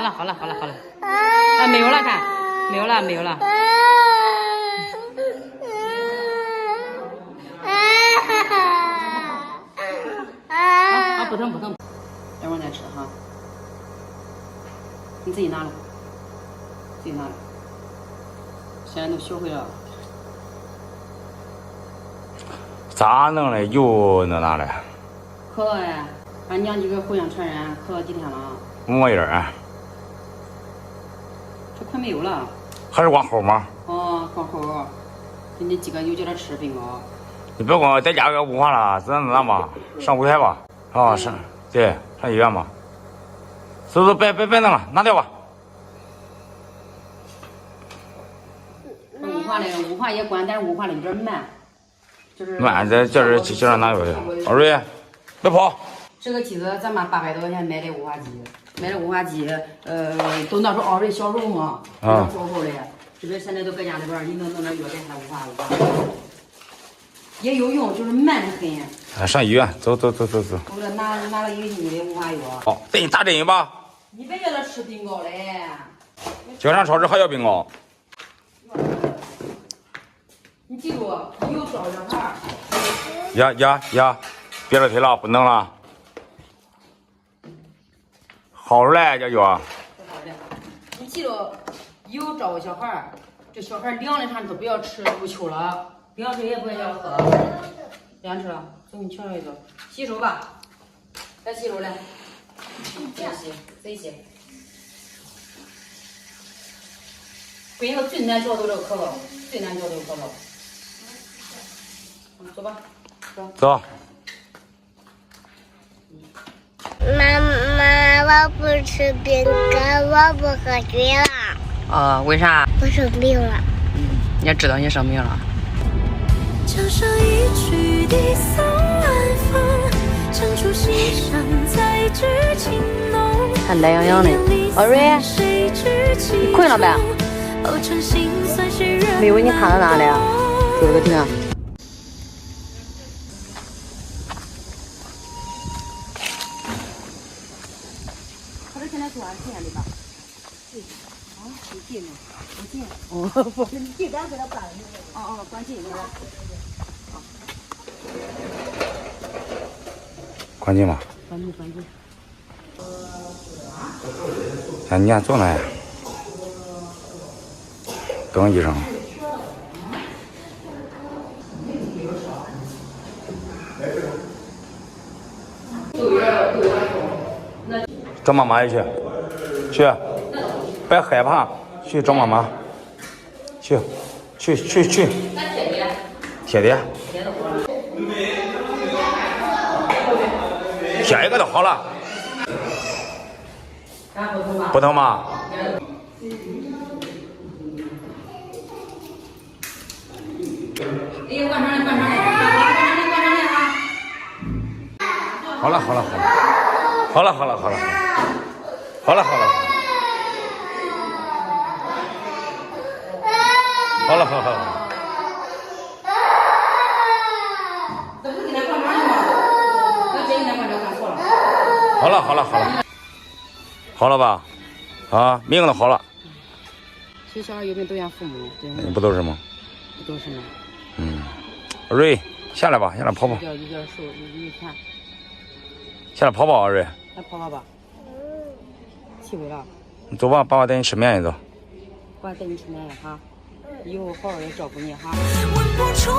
了，好了，啊，没有了，看，没有了。啊，不疼，等会儿再吃哈。你自己拿来，现在都学会了。咋弄的？又弄哪来？渴了呀，俺娘几个互相传染，渴了几天了。摸一点儿。这快没有了。还是往后吗？哦，往后。给你几个又叫他吃冰糕。你别光在家给捂化了，只能那吧，上舞台吧。啊，上对，上医院吧。走，别弄了，拿掉吧。雾化也管，但是雾化的有点慢，就是慢，这就让拿过去。二瑞，别跑。这个机子咱妈800多块钱买的雾化机，都那时候二瑞小时候嘛，做后的。这边现在都搁家里边，你能弄点药给他雾化，也有用，就是慢得很。上医院，走。我这拿了1个星期的雾化药。好，带你打针吧。你别叫他吃冰糕嘞。经常超市还要冰糕。你记住，以后照小孩。呀，别了腿了，不能了。好嘞，这就。你记住，以后照顾小孩，这小孩凉的啥都不要吃入秋了，凉水也不要喝。凉吃了，走，你瞧一走，洗手吧，来洗手来，自己洗。北京最难嚼都这个可乐，走吧，走。妈妈，我不吃饼干，我不喝水了。为啥？我生病了。你也知道你生病了。江上一曲笛送晚风，唱出心上再知情浓。还懒洋洋的。二瑞，你困了没？没有，你看到哪里啊？就这个地方。他这现在多少钱的吧？你进呢？不进。不，你进咱给他办了。关进来。关机吗？关机。你还坐那呀？等医生。找妈妈去，别害怕，去找妈妈，去，贴的，贴一个就好了，不疼吗？好了。好了。这不是给他灌肠的吗？我建议他灌肠灌错了。好了吧？啊，病都好了。其实小孩有病都像父母，对吗？不都是吗？不都是吗？瑞，下来吧，下来跑跑。有点瘦，你看。下来跑跑，瑞。来跑跑吧。气味了。你走吧，爸爸带你吃面去走。爸带你吃面了哈，以后好好的照顾你哈。问不出